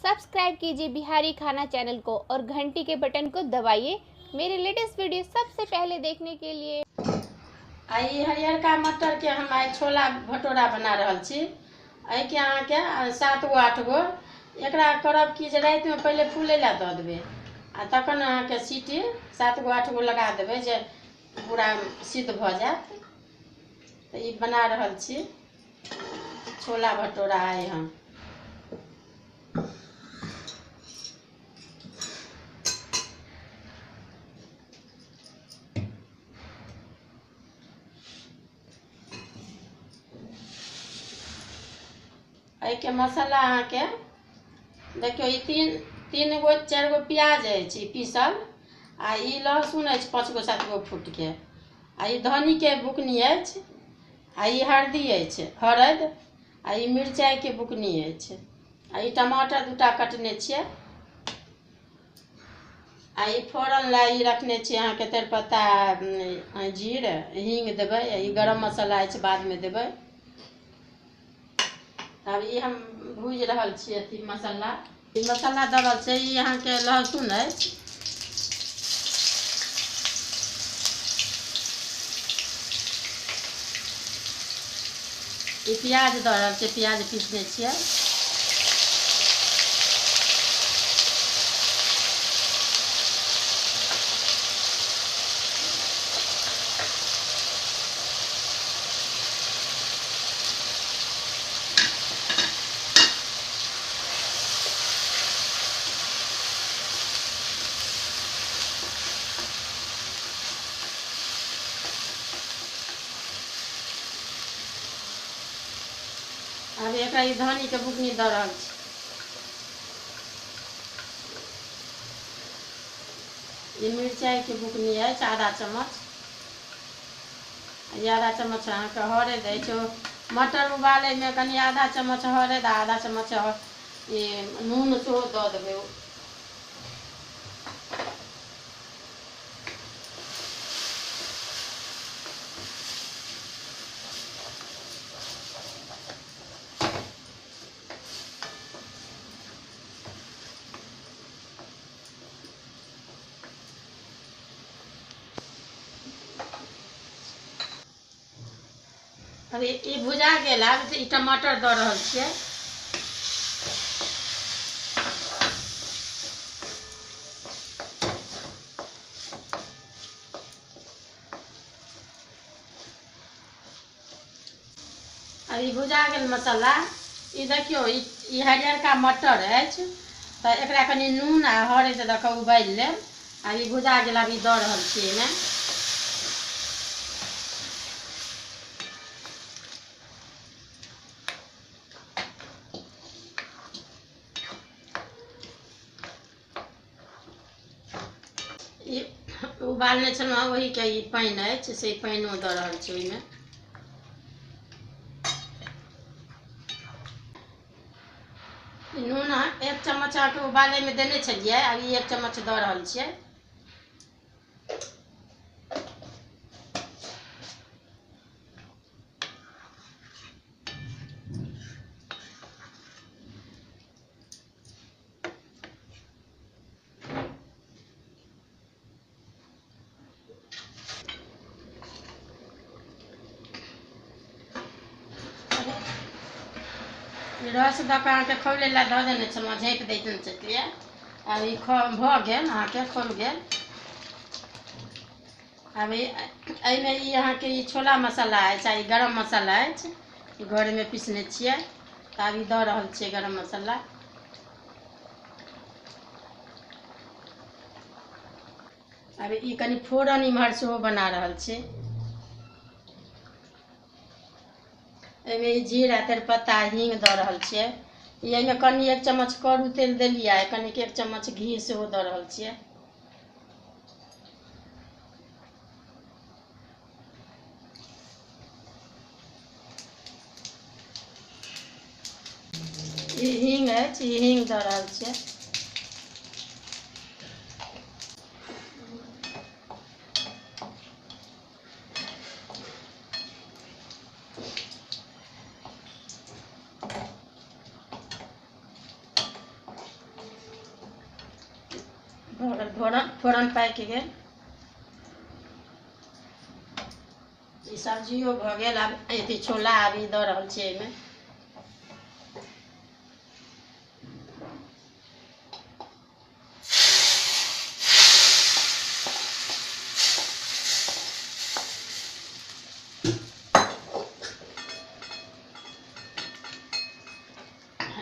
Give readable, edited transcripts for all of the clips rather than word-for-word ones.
Subscribe कीजिए बिहारी खाना channel को और घंटी के बटन को दबाइए मेरे लेटेस्ट वीडियो सबसे पहले देखने के लिए। आई हरियरका मटर के हम आई छोला भटोरा बना रहल छी। आई के अहाँ के 7 गो 8 गो एकरा करब कि जे रात में पहले फूले ला दऽ देबै आ तखन अहाँ के सीटी 7 गो 8 गो लगा देबै जे पूरा सिद्ध भऽ जायत। तऽ ई बना रहल छी छोला भटोरा आई हम। आई के मसाला अहाँ के देखियो ई तीन गो 4 गो प्याज अछि पीसल आ ई लहसुन अछि 5 गो 7 गो फूट के आ ई धनी के बुकनी अछि आ ई हल्दी अछि हरद आ ई मिरचाई के बुकनी अछि आ ई टमाटर 2टा कटने छियै आ ई फोरन ला ई रखने छियै अहाँ के तेजपत्ता जीर हींग देबै ई गरम मसाला अछि बाद में देबै। अब ये हम भूज रहल छी अथी मसाला मसाला दऽ रहल छै ई अहाँ के लहसुन अछि ई प्याज दऽ रहल छै प्याज पीसने छियै अब एकरा ई धनी के बुकनी दऽ रहल छी ई मिरचाई के बुकनी अछि आधा चम्मच आधा चम्मच अहाँ के हरद अछि मटर उबाले में कनी आधा चम्मच हरद आधा चम्मच ई नून सेहो दऽ देबै। अब ई भुजा गेल आब ई टमाटर दऽ रहल छियै अब ई भुजा गेल मसाला ई देखियो ई हरियरका मटर अछि तऽ एकरा कनी नून आ हरद दऽ कऽ उबालि लेब। अब ई भुजा गेल अब ई दऽ रहल छियै एहिमे ई उबालने छलहुँ वही के ई पानि अछि से पानिओ दऽ रहल छी ओहिमे नून 1 चम्मच अहाँके उबाले में देने छलियै अब ई 1 चम्मच दऽ रहल छियै। रस दऽ कऽ अहाँके खौले ला धऽ देने छलहुँ झाँपि दैत छलियै आब ई भऽ गेल अहाँके खौल गेल। अब एहिमे ई अहाँके ई छोला मसाला अछि आ ई गरम मसाला अछि ई घर में पीसने छियै तऽ आब ई दऽ रहल छियै गरम मसाला अब ई कनी फोरन इम्हर सेहो बना रहल छी एहिमे ई जीरा तेजपत्ता हींग दऽ रहल छियै एहिमे कनी 1 चम्मच करू तेल देलियै कनिक 1 चम्मच घी सेहो दऽ रहल छियै। ई हींग अछि ई हींग दऽ रहल छियै फोरन पाकि गेल। ई सब्जियो भऽ गेल। आब अथी छोला आब ई दऽ रहल छियै एहिमे।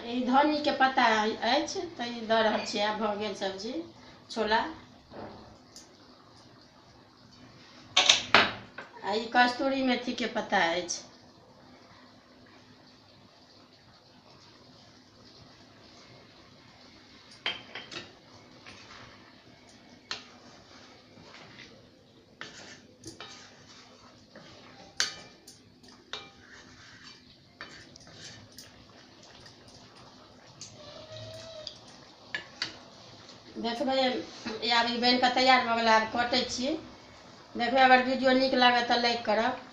ई धनिके पत्ता अछि तऽ ई दऽ रहल छियै। आब भऽ गेल सब्जी छोला। आ ई कस्तूरी मेथीके पत्ता अछि। देखबै आब ई बनि कऽ तैयार भऽ गेलै। आब कटै छी। देखबै अगर वीडियो नीक लागत तऽ लाइक करब।